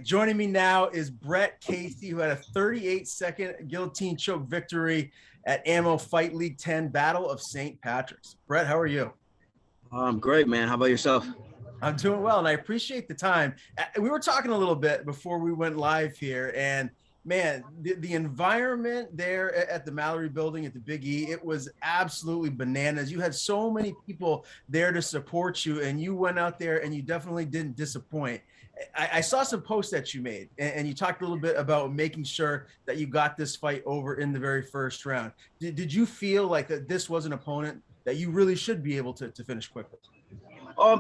Joining me now is Bret Casey, who had a 38-second guillotine choke victory at Ammo Fight League 10 Battle of St. Patrick's. Bret, how are you? I'm great, man. How about yourself? I'm doing well, and I appreciate the time. We were talking a little bit before we went live here, and man, the environment there at the Mallory Building at the Big E, it was absolutely bananas. You had so many people there to support you, and you went out there and you definitely didn't disappoint. I saw some posts that you made, and you talked a little bit about making sure that you got this fight over in the very first round. Did you feel like that this was an opponent that you really should be able to finish quickly?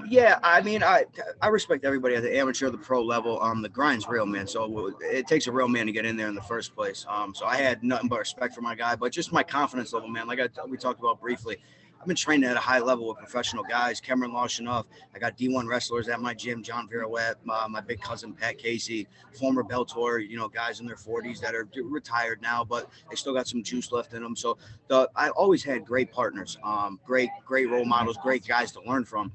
Yeah, I mean, I respect everybody at the amateur, the pro level. The grind's real, man. So it takes a real man to get in there in the first place. So I had nothing but respect for my guy, but just my confidence level, man. Like we talked about briefly, I've been training at a high level with professional guys. Cameron Lawshanoff. I got D1 wrestlers at my gym. John Virouette, my big cousin Pat Casey, former Bellator, guys in their 40s that are retired now, but they still got some juice left in them. So I always had great partners, great role models, great guys to learn from.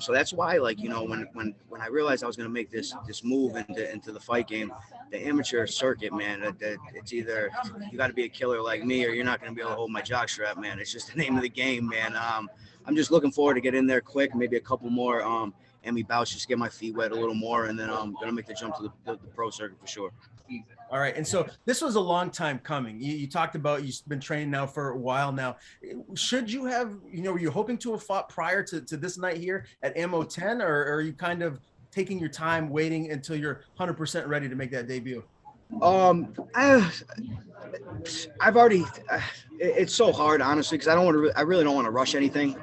So that's why, when I realized I was going to make this move into the fight game, the amateur circuit, man, it's either you got to be a killer like me, or you're not going to be able to hold my jockstrap, man. It's just the name of the game, man. I'm just looking forward to get in there quick, maybe a couple more Emmy bouts, just get my feet wet a little more, and then I'm going to make the jump to the pro circuit for sure. All right. And so this was a long time coming. You talked about you've been training now for a while now. Should you have, were you hoping to have fought prior to this night here at Ammo 10, or are you kind of taking your time waiting until you're 100% ready to make that debut? I've already, it's so hard, honestly, because I really don't want to rush anything.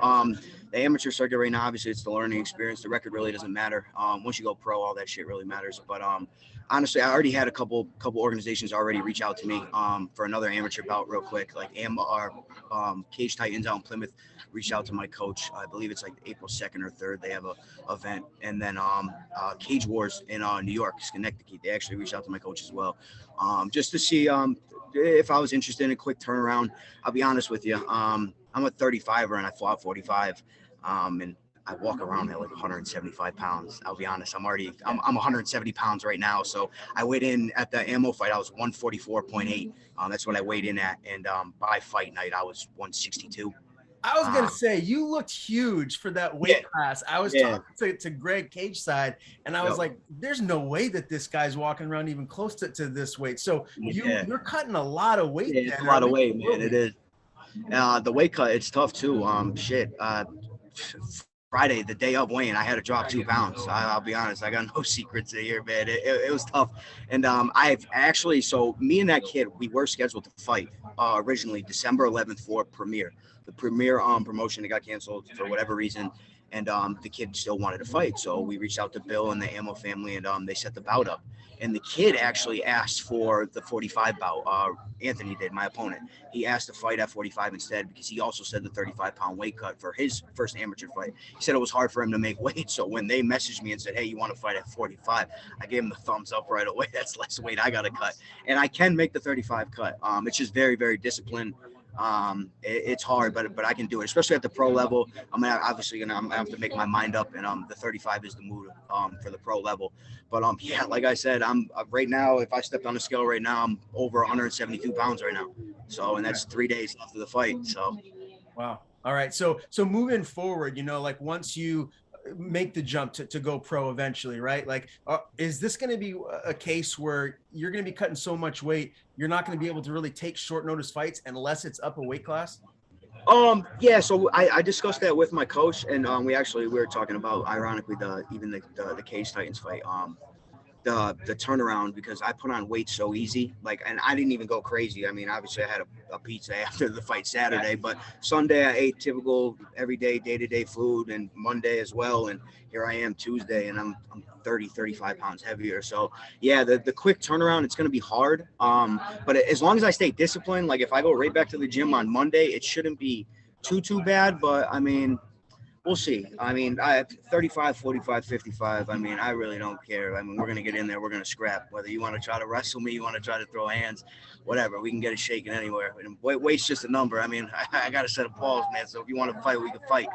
The amateur circuit right now, obviously, it's the learning experience. The record really doesn't matter. Once you go pro, all that shit really matters. But honestly, I already had a couple organizations already reach out to me for another amateur bout real quick. Like Cage Titans out in Plymouth reached out to my coach. I believe it's like April 2nd or 3rd. They have a event. And then Cage Wars in New York, Schenectady. They actually reached out to my coach as well, just to see if I was interested in a quick turnaround. I'll be honest with you. I'm a 35er and I fought 45. And I walk around at like 175 pounds. I'll be honest. I'm 170 pounds right now. So I weighed in at the ammo fight. I was 144.8. That's what I weighed in at. And by fight night, I was 162. I was going to say, you looked huge for that weight class. I was talking to Greg Cage side, and I was like, there's no way that this guy's walking around even close to this weight. So you're cutting a lot of weight. Yeah, it's a lot of weight, man. It is. The weight cut, it's tough too. Friday, the day of weighing, I had to drop 2 pounds. I'll be honest, I got no secrets here, man. It was tough. And I've actually, so me and that kid, we were scheduled to fight originally December 11th for Premier. The Premier promotion that got canceled for whatever reason. And the kid still wanted to fight. So we reached out to Bill and the Ammo family, and they set the bout up. And the kid actually asked for the 45 bout. Anthony did, my opponent. He asked to fight at 45 instead, because he also said the 35-pound weight cut for his first amateur fight. He said it was hard for him to make weight. So when they messaged me and said, hey, you want to fight at 45, I gave him the thumbs up right away. That's less weight I got to cut. And I can make the 35 cut. It's just very, very disciplined. It's hard, but I can do it, especially at the pro level. I'm obviously gonna have to make my mind up, and the 35 is the move for the pro level. But yeah, like I said, I'm right now, if I stepped on the scale right now, I'm over 172 pounds right now. So, and that's 3 days after the fight. So wow. All right, so moving forward, like once you make the jump to go pro eventually, right? Like, is this going to be a case where you're going to be cutting so much weight, you're not going to be able to really take short notice fights unless it's up a weight class? Yeah, so I discussed that with my coach, and we were talking about, ironically, the Cage Titans fight. The turnaround, because I put on weight so easy, and I didn't even go crazy. I mean, obviously I had a pizza after the fight Saturday, but Sunday I ate typical everyday day-to-day food, and Monday as well, and here I am Tuesday, and I'm 35 pounds heavier. So yeah, the quick turnaround, it's going to be hard, but as long as I stay disciplined, like if I go right back to the gym on Monday, it shouldn't be too bad. But I mean, we'll see. I mean, I have 35, 45, 55. I mean, I really don't care. I mean, we're going to get in there. We're going to scrap. Whether you want to try to wrestle me, you want to try to throw hands, whatever. We can get it shaken anywhere. And weight's just a number. I mean, I got a set of balls, man. So if you want to fight, we can fight.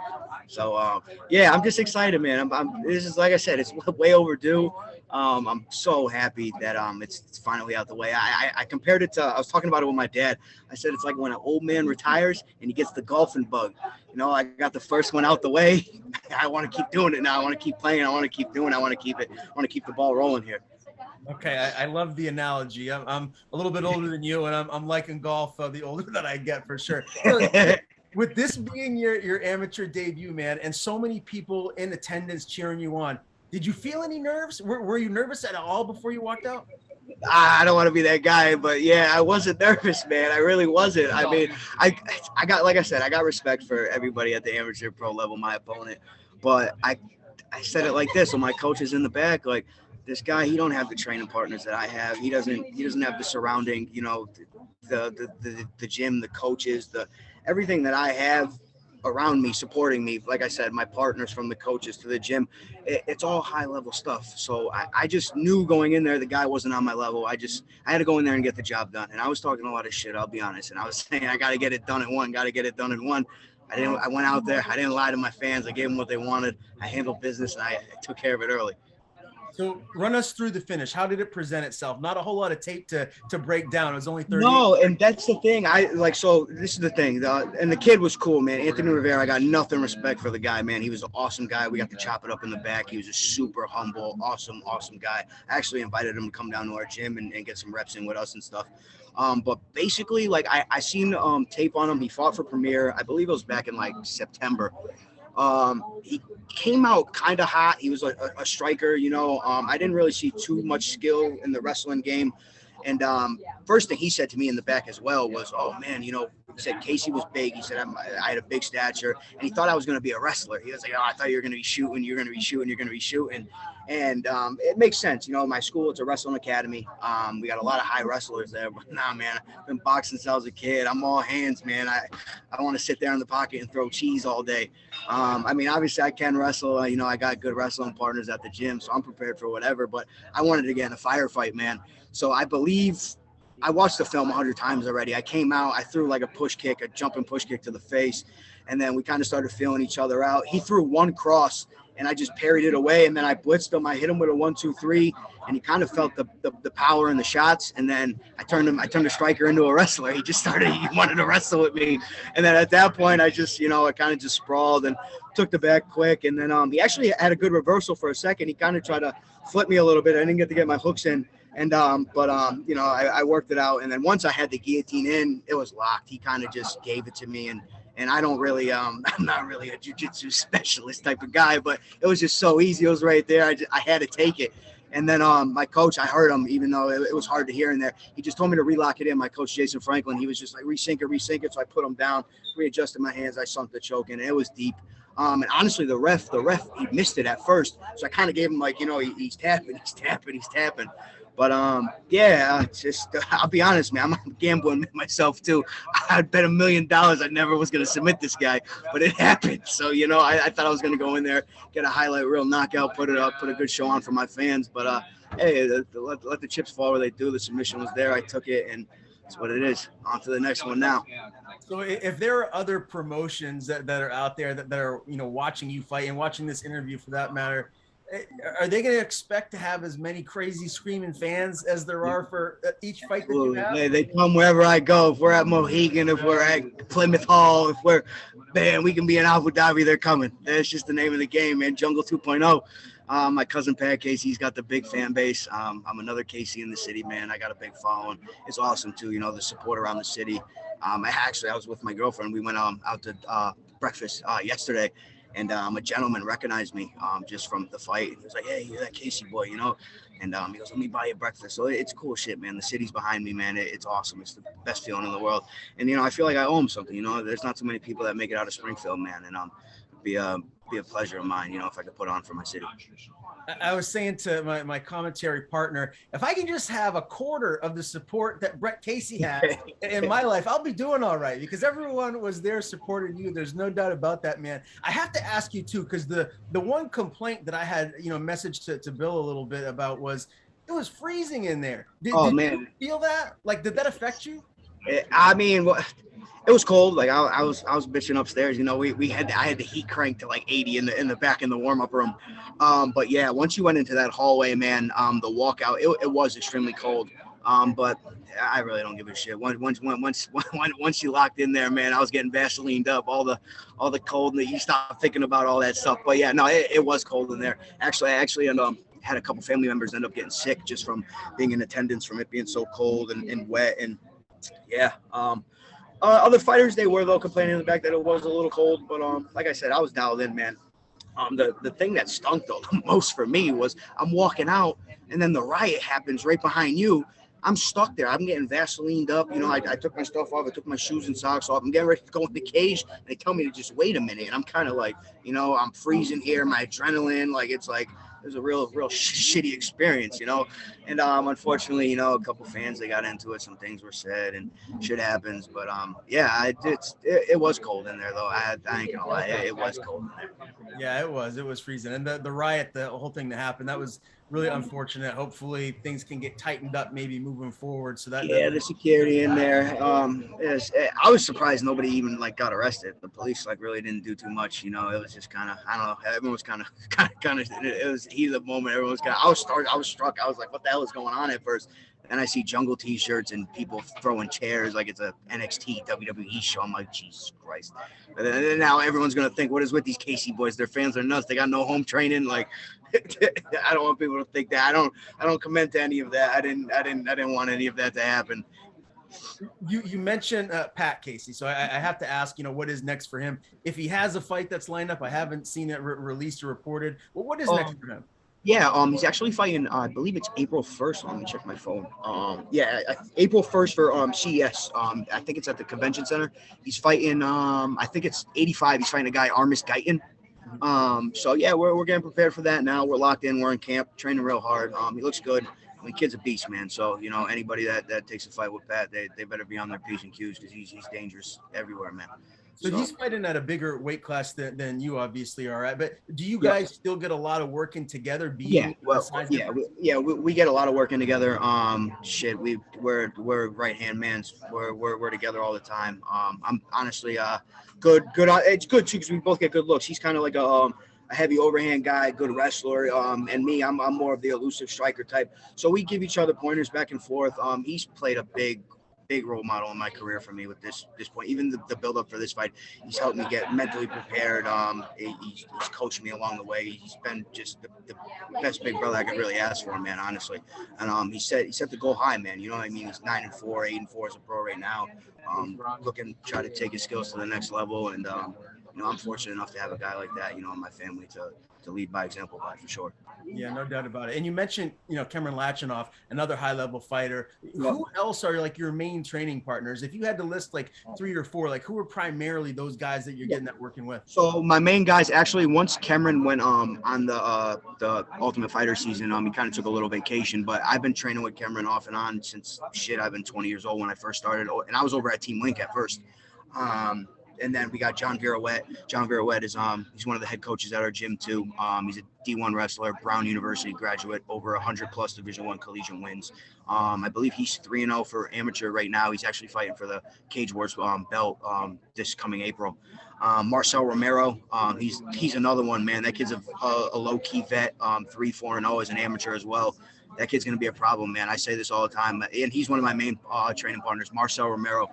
So, yeah, I'm just excited, man. This is, like I said, it's way overdue. I'm so happy that it's finally out the way. I compared it to, I was talking about it with my dad. I said it's like when an old man retires and he gets the golfing bug. You know, I got the first one out the way. I want to keep doing it now. I want to keep playing. I want to keep doing it. I want to keep it. I want to keep the ball rolling here. Okay, I love the analogy. I'm a little bit older than you, and I'm liking golf the older that I get, for sure. So, with this being your amateur debut, man, and so many people in attendance cheering you on, did you feel any nerves? Were you nervous at all before you walked out? I don't want to be that guy, but yeah, I wasn't nervous, man. I really wasn't. I mean, I got, like I said, I got respect for everybody at the amateur pro level, my opponent, but I said it like this. So my coach is in the back, like, this guy, he don't have the training partners that I have. He doesn't have the surrounding, you know, the gym, the coaches, the everything that I have around me, supporting me. Like I said, my partners from the coaches to the gym, it's all high level stuff. So I just knew going in there, the guy wasn't on my level. I had to go in there and get the job done. And I was talking a lot of shit, I'll be honest. And I was saying, I got to get it done in one, I went out there. I didn't lie to my fans. I gave them what they wanted. I handled business and I took care of it early. So run us through the finish. How did it present itself? Not a whole lot of tape to break down. It was only 30. No, and that's the thing. So this is the thing. And the kid was cool, man. Anthony Rivera, I got nothing respect for the guy, man. He was an awesome guy. We got to chop it up in the back. He was a super humble, awesome guy. I actually invited him to come down to our gym and get some reps in with us and stuff. But basically, like, I seen tape on him. He fought for Premier. I believe it was back in like September. He came out kind of hot. He was a striker, you know. I didn't really see too much skill in the wrestling game. And first thing he said to me in the back as well was, "Oh man, you know," he said Casey was big. He said I had a big stature, and he thought I was going to be a wrestler. He was like, "Oh, I thought you were going to be shooting. You're going to be shooting. You're going to be shooting." And it makes sense, you know. My school, it's a wrestling academy. We got a lot of high wrestlers there. But nah, man, I've been boxing since I was a kid. I'm all hands, man. I want to sit there in the pocket and throw cheese all day. I mean, obviously I can wrestle. You know, I got good wrestling partners at the gym, so I'm prepared for whatever. But I wanted to get in a firefight, man. So I believe I watched the film 100 times already. I came out, I threw like a jumping push kick to the face, and then we kind of started feeling each other out. He threw one cross, and I just parried it away, and then I blitzed him. I hit him with a 1-2-3, and he kind of felt the power in the shots. And then I turned the striker into a wrestler. He wanted to wrestle with me. And then at that point, I kind of just sprawled and took the back quick. And then he actually had a good reversal for a second. He kind of tried to flip me a little bit. I didn't get to get my hooks in. And you know, I worked it out. And then once I had the guillotine in, it was locked. He kind of just gave it to me. And I don't really, I'm not really a jiu-jitsu specialist type of guy, but it was just so easy. It was right there. I had to take it. And then my coach, I heard him, even though it was hard to hear in there. He just told me to relock it in. My coach, Jason Franklin, he was just like, resync it. So I put him down, readjusted my hands. I sunk the choke in. It was deep. And honestly, the ref, he missed it at first. So I kind of gave him like, you know, he's tapping. But yeah, it's just I'll be honest, man. I'm gambling myself too. I'd bet $1 million I never was gonna submit this guy, but it happened. So you know, I thought I was gonna go in there, get a highlight reel knockout, put a good show on for my fans. But hey, let the chips fall where they do. The submission was there. I took it, and that's what it is. On to the next one now. So if there are other promotions that are out there that are, you know, watching you fight and watching this interview for that matter, are they going to expect to have as many crazy screaming fans as there are for each fight that you have? They come wherever I go. If we're at Mohegan, if we're at Plymouth Hall, we can be in Abu Dhabi, they're coming. That's just the name of the game, man. Jungle 2.0. My cousin Bret Casey, he's got the big fan base. I'm another Casey in the city, man. I got a big following. It's awesome too, you know, the support around the city. I was with my girlfriend. We went out to breakfast yesterday, and a gentleman recognized me just from the fight. He was like, "Hey, you're that Casey boy, you know?" And he goes, "Let me buy you breakfast." So it's cool shit, man. The city's behind me, man. It's awesome. It's the best feeling in the world. And you know, I feel like I owe him something. You know, there's not too many people that make it out of Springfield, man. And be a pleasure of mine, you know, if I could put on for my city. I was saying to my commentary partner, if I can just have a quarter of the support that Bret Casey had in my life, I'll be doing all right, because everyone was there supporting you. There's no doubt about that, man. I have to ask you too, because the one complaint that I had, you know, messaged to Bill a little bit about was it was freezing in there. Did man, you feel that? Like, did that affect you? I mean, It was cold. Like I was bitching upstairs. You know, I had the heat cranked to like 80 in the back in the warm up room. But yeah, once you went into that hallway, man, the walkout, it was extremely cold. But I really don't give a shit. Once you locked in there, man, I was getting Vaselined up. All the cold, and you stop thinking about all that stuff. But yeah, no, it was cold in there. Actually, and had a couple family members end up getting sick just from being in attendance, from it being so cold and wet. And yeah, other fighters, they were though complaining in the back that it was a little cold, but like I said, I was dialed in, man. The thing that stunk though the most for me was I'm walking out, and then the riot happens right behind you. I'm stuck there. I'm getting Vaselined up. You know, I took my stuff off. I took my shoes and socks off. I'm getting ready to go in the cage. And they tell me to just wait a minute. And I'm kind of like, you know, I'm freezing here. My adrenaline, like, it's like, it was a real shitty experience, you know. And unfortunately, you know, a couple fans, they got into it. Some things were said and shit happens. But yeah, it was cold in there though. I ain't gonna lie, it was cold in there. Yeah, it was freezing. And the riot, the whole thing that happened, that was really unfortunate. Hopefully things can get tightened up maybe moving forward. So the security in there. I was surprised nobody even like got arrested. The police like really didn't do too much. You know, it was just kind of, I don't know. Everyone was kind of. It was heat of the moment. Everyone was kind of. I was struck. I was like, what the hell is going on at first? And I see jungle T-shirts and people throwing chairs like it's a NXT WWE show. I'm like, Jesus Christ! And then now everyone's gonna think, what is with these Casey boys? Their fans are nuts. They got no home training. Like, I don't want people to think that. I don't comment to any of that. I didn't want any of that to happen. You mentioned Pat Casey, so I have to ask, you know, what is next for him? If he has a fight that's lined up, I haven't seen it released or reported. Well, what is next for him? Yeah, he's actually fighting. I believe it's April 1st. Let me check my phone. April 1st for CES. I think it's at the convention center. He's fighting. I think it's 85. He's fighting a guy, Armis Guyton. So yeah, we're getting prepared for that now. We're locked in. We're in camp, training real hard. He looks good. The kid's a beast, man. So you know, anybody that takes a fight with Pat, they better be on their P's and Q's because he's dangerous everywhere, man. So he's fighting at a bigger weight class than you obviously are at. But do you guys still get a lot of working together? We get a lot of working together. We're right hand mans. We're together all the time. I'm honestly good. It's good too because we both get good looks. He's kind of like a heavy overhand guy, good wrestler. And me, I'm more of the elusive striker type. So we give each other pointers back and forth. He's played a big role model in my career for me with this point. Even the build up for this fight, he's helped me get mentally prepared. He's coached me along the way. He's been just the best big brother I could really ask for, man, honestly. And he set the goal high, man. You know what I mean? He's 9-4, 8-4 as a pro right now. Looking to try to take his skills to the next level. And you know, I'm fortunate enough to have a guy like that, you know, in my family to lead by example by, for sure. Yeah, no doubt about it. And you mentioned, you know, Cameron Lachinoff, another high-level fighter. Who else are like your main training partners? If you had to list like 3 or 4, like who are primarily those guys that you're getting that working with? So my main guys, actually, once Cameron went on the Ultimate Fighter season, he kind of took a little vacation. But I've been training with Cameron off and on since I've been 20 years old when I first started, and I was over at Team Link at first. And then we got John Virouette. John Virouette is he's one of the head coaches at our gym too. He's a D1 wrestler, Brown University graduate, over 100+ Division I collegiate wins. I believe he's 3-0 for amateur right now. He's actually fighting for the Cage Wars belt this coming April. Marcel Romero, he's another one, man. That kid's a low-key vet, 3-4-0 as an amateur as well. That kid's going to be a problem, man. I say this all the time. And he's one of my main training partners, Marcel Romero.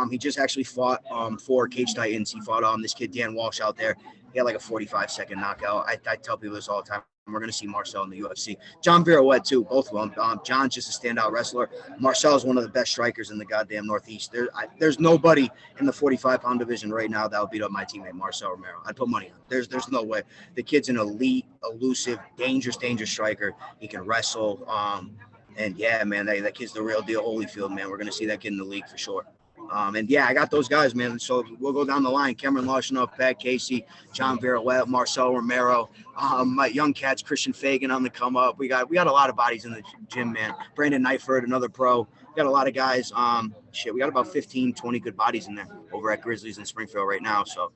He just actually fought for Cage Titans. He fought this kid, Dan Walsh, out there. He had like a 45-second knockout. I tell people this all the time. We're going to see Marcel in the UFC. John Virouette, too, both of them. John's just a standout wrestler. Marcel is one of the best strikers in the goddamn Northeast. There's nobody in the 45-pound division right now that will beat up my teammate, Marcel Romero. I'd put money on it. There's no way. The kid's an elite, elusive, dangerous striker. He can wrestle. And, yeah, man, that kid's the real deal, Holyfield, man. We're going to see that kid in the league for sure. And yeah, I got those guys, man. So we'll go down the line. Cameron Lachinoff, Pat Casey, John Virouette, Marcel Romero, my young cats, Christian Fagan on the come up. We got a lot of bodies in the gym, man. Brandon Knifeford, another pro. We got a lot of guys. We got about 15, 20 good bodies in there over at Grizzlies in Springfield right now. So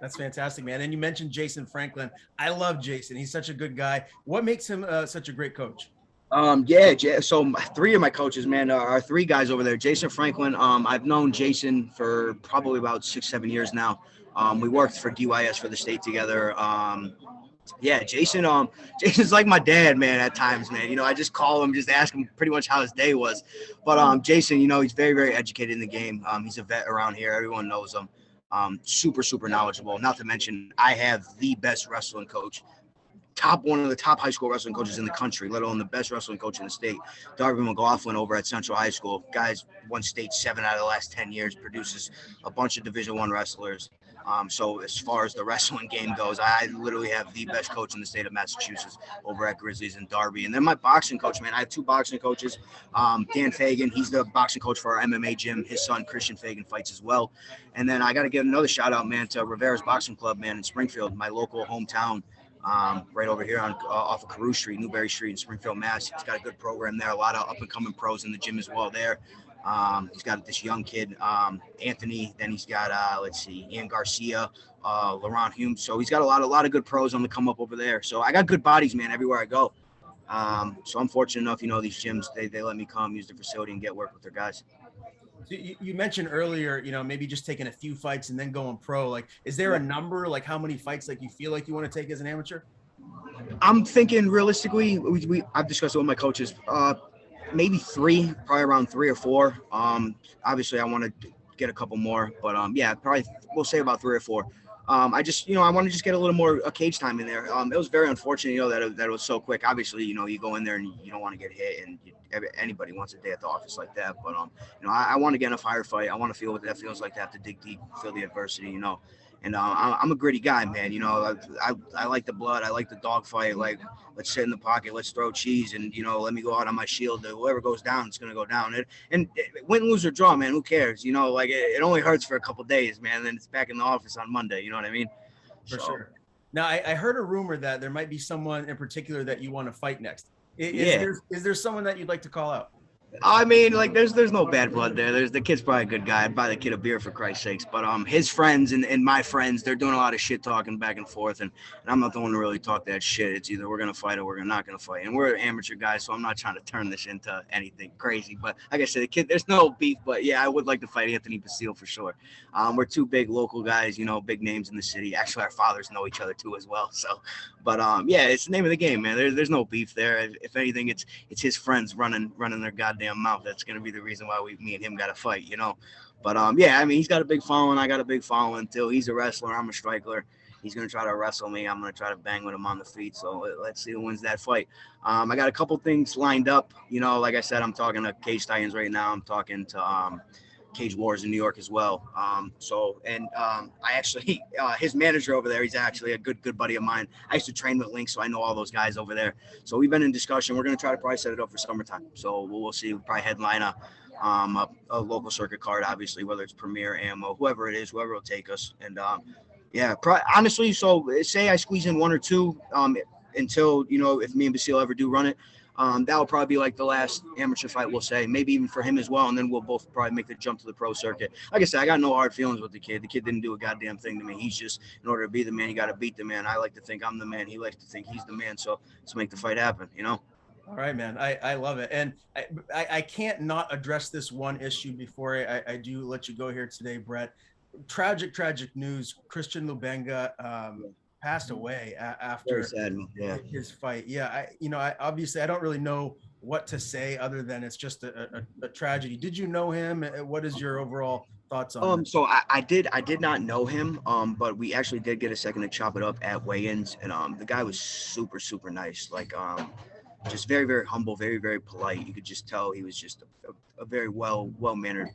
that's fantastic, man. And you mentioned Jason Franklin. I love Jason. He's such a good guy. What makes him such a great coach? So three of my coaches, man, are three guys over there. Jason Franklin. I've known Jason for probably about 6, 7 years now. We worked for DYS for the state together. Jason. Jason's like my dad, man. At times, man. I just call him, just ask him pretty much how his day was. But Jason, he's very, very educated in the game. He's a vet around here. Everyone knows him. Super, super knowledgeable. Not to mention, I have the best wrestling coach, one of the top high school wrestling coaches in the country, let alone the best wrestling coach in the state, Darby McLaughlin over at Central High School. Guys won state 7 out of the last 10 years, produces a bunch of Division I wrestlers. So as far as the wrestling game goes, I literally have the best coach in the state of Massachusetts over at Grizzlies and Darby. And then my boxing coach, man, I have two boxing coaches. Dan Fagan, he's the boxing coach for our MMA gym. His son, Christian Fagan, fights as well. And then I got to give another shout out, man, to Rivera's Boxing Club, man, in Springfield, my local hometown. Right over here on off of Carew Street, Newberry Street in Springfield, Mass. He's got a good program there. A lot of up-and-coming pros in the gym as well there. He's got this young kid, Anthony. Then he's got, Ian Garcia, Laurent Hume. So he's got a lot of good pros on the come up over there. So I got good bodies, man, everywhere I go. So I'm fortunate enough, these gyms, they let me come use the facility and get work with their guys. So you mentioned earlier, maybe just taking a few fights and then going pro. Like, is there a number, like how many fights like you feel like you want to take as an amateur? I'm thinking realistically, I've discussed it with my coaches. Maybe 3, probably around 3 or 4. Obviously I want to get a couple more, but probably we'll say about 3 or 4. I want to just get a little more cage time in there. It was very unfortunate, that it was so quick. Obviously, you go in there and you don't want to get hit, and anybody wants a day at the office like that. But I want to get in a firefight. I want to feel what that feels like to have to dig deep, feel the adversity, And I'm a gritty guy, man. I like the blood. I like the dogfight. Like, let's sit in the pocket. Let's throw cheese, and let me go out on my shield. Whoever goes down, it's gonna go down. And win, lose or draw, man. Who cares? It only hurts for a couple days, man. Then it's back in the office on Monday. You know what I mean? For sure. Now, I heard a rumor that there might be someone in particular that you want to fight next. Is there someone that you'd like to call out? I mean, there's no bad blood there. The kid's probably a good guy. I'd buy the kid a beer for Christ's sakes. But his friends and my friends, they're doing a lot of shit talking back and forth, and I'm not the one to really talk that shit. It's either we're gonna fight or we're not gonna fight. And we're amateur guys, so I'm not trying to turn this into anything crazy. But like I said, the kid, there's no beef. But yeah, I would like to fight Anthony Basile for sure. We're two big local guys, big names in the city. Actually, our fathers know each other too as well. So, but it's the name of the game, man. There's no beef there. If anything, it's his friends running their goddamn mouth. That's gonna be the reason why me and him got to fight, But he's got a big following. I got a big following too. He's a wrestler. I'm a striker. He's gonna try to wrestle me. I'm gonna try to bang with him on the feet. So let's see who wins that fight. I got a couple things lined up. Like I said, I'm talking to Cage Titans right now. I'm talking to Cage Wars in New York as well. I actually, his manager over there, he's actually a good buddy of mine. I used to train with Link, so I know all those guys over there. So we've been in discussion. We're going to try to probably set it up for summertime. So we'll see. We'll probably headline a local circuit card, obviously, whether it's Premier, Ammo, whoever it is, whoever will take us. And honestly, so say I squeeze in 1 or 2 until, if me and Basile ever do run it. That will probably be like the last amateur fight, we'll say, maybe even for him as well. And then we'll both probably make the jump to the pro circuit. Like I said, I got no hard feelings with the kid. The kid didn't do a goddamn thing to me. He's just, in order to be the man, you got to beat the man. I like to think I'm the man. He likes to think he's the man. So let's make the fight happen, All right, man. I love it. And I can't not address this one issue before I do let you go here today, Bret. Tragic news. Christian Lubenga passed away after his fight. I obviously I don't really know what to say other than it's just a tragedy. Did you know him? What is your overall thoughts on this? So I did not know him, but we actually did get a second to chop it up at weigh-ins, and the guy was super nice, just very, very humble, very, very polite. You could just tell he was just a very well-mannered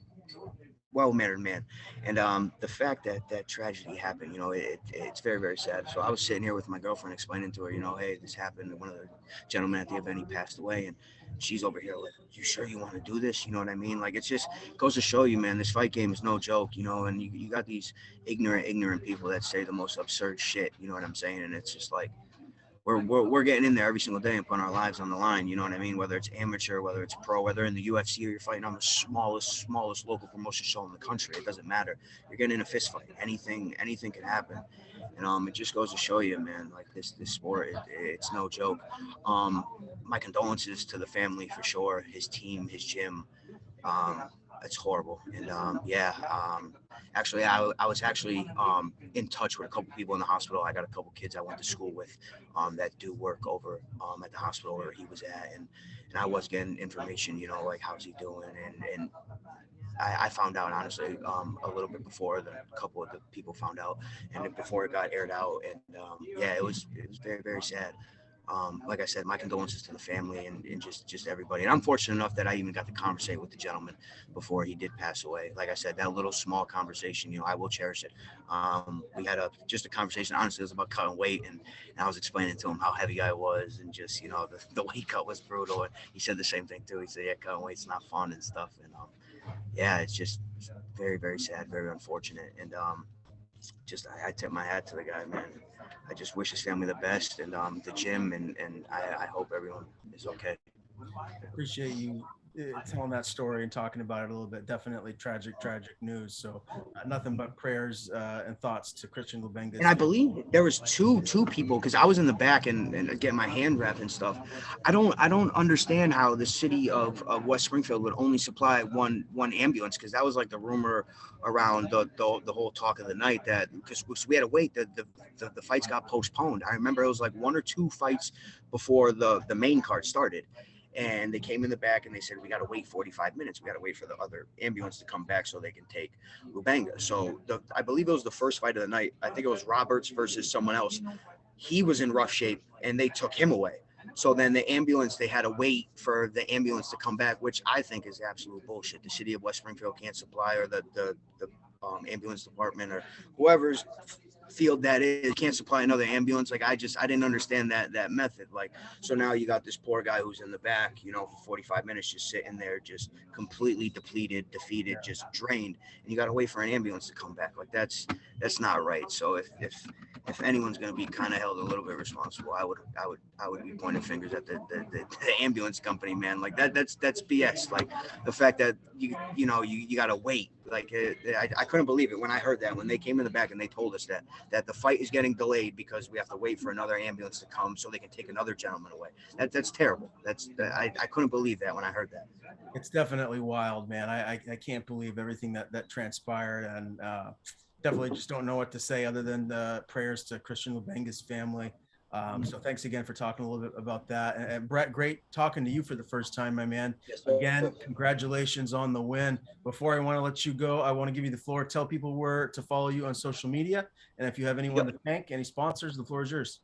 man. And the fact that tragedy happened, it's very, very sad. So I was sitting here with my girlfriend explaining to her, hey, this happened. One of the gentlemen at the event, he passed away, and she's over here like, you sure you want to do this? You know what I mean? Like, it just goes to show you, man, this fight game is no joke, and you got these ignorant people that say the most absurd shit, you know what I'm saying? And it's just like, we're getting in there every single day and putting our lives on the line. You know what I mean? Whether it's amateur, whether it's pro, whether in the UFC or you're fighting on the smallest local promotion show in the country, it doesn't matter. You're getting in a fist fight. Anything can happen. And it just goes to show you, man, like this sport, it's no joke. My condolences to the family for sure, his team, his gym. Um, it's horrible. And actually, I was actually in touch with a couple people in the hospital. I got a couple kids I went to school with that do work over at the hospital where he was at, and I was getting information, you know, like how's he doing, and I found out honestly a little bit before a couple of the people found out, and before it got aired out, and it was very, very sad. Like I said, my condolences to the family and just everybody. And I'm fortunate enough that I even got to conversate with the gentleman before he did pass away. Like I said, that little small conversation, you know, I will cherish it. We had just a conversation. Honestly, it was about cutting weight, and I was explaining to him how heavy I was, and just, you know, the weight cut was brutal. And he said the same thing too. He said, yeah, cutting weight's not fun and stuff. And it's just very, very sad, very unfortunate. And I tip my hat to the guy, man. I just wish his family the best, and the gym, and I hope everyone is okay. Appreciate you telling that story and talking about it a little bit. Definitely tragic news. So nothing but prayers and thoughts to Christian Lubenga's. And I believe there was two people, because I was in the back and getting my hand wrapped and stuff. I don't understand how the city of West Springfield would only supply one ambulance, because that was like the rumor around the whole talk of the night, that because we had to wait, the fights got postponed. I remember it was like one or two fights before the main card started. And they came in the back and they said, we got to wait 45 minutes. We got to wait for the other ambulance to come back so they can take Lubenga. So I believe it was the first fight of the night. I think it was Roberts versus someone else. He was in rough shape and they took him away. So then the ambulance, they had to wait for the ambulance to come back, which I think is absolute bullshit. The city of West Springfield can't supply, or the ambulance department or whoever's field that is can't supply another ambulance. Like I didn't understand that method. Like, so now you got this poor guy who's in the back, you know, for 45 minutes just sitting there, just completely depleted, defeated, just drained, and you got to wait for an ambulance to come back. Like that's not right. So if anyone's going to be kind of held a little bit responsible, I would be pointing fingers at the ambulance company, man. Like that's BS. Like the fact that you got to wait. Like I couldn't believe it when I heard that, when they came in the back and they told us that the fight is getting delayed because we have to wait for another ambulance to come so they can take another gentleman away. That's terrible. I couldn't believe that when I heard that. It's definitely wild, man. I can't believe everything that transpired, and definitely just don't know what to say other than the prayers to Christian Lubenga's family. So thanks again for talking a little bit about that. And Bret, great talking to you for the first time, my man. Yes, again, congratulations on the win. Before I want to let you go, I want to give you the floor. Tell people where to follow you on social media. And if you have anyone to thank, any sponsors, the floor is yours.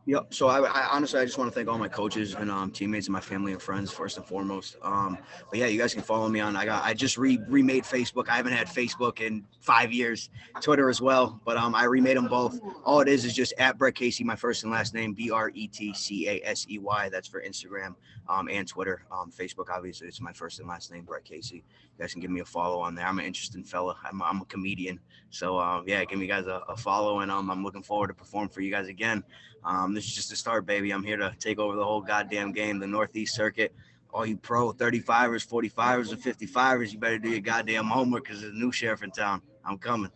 Yep. So I honestly, I just want to thank all my coaches and teammates and my family and friends first and foremost. But yeah, you guys can follow me on. I just remade Facebook. I haven't had Facebook in 5 years. Twitter as well, but I remade them both. All it is just at Bret Casey, my first and last name, BRETCASEY. That's for Instagram and Twitter. Facebook, obviously, it's my first and last name, Bret Casey. You guys can give me a follow on there. I'm an interesting fella. I'm a comedian. So yeah, give me guys a follow, and I'm looking forward to perform for you guys again. This is just the start, baby. I'm here to take over the whole goddamn game, the Northeast circuit. All you pro 35ers, 45ers, and 55ers, you better do your goddamn homework, because there's a new sheriff in town. I'm coming.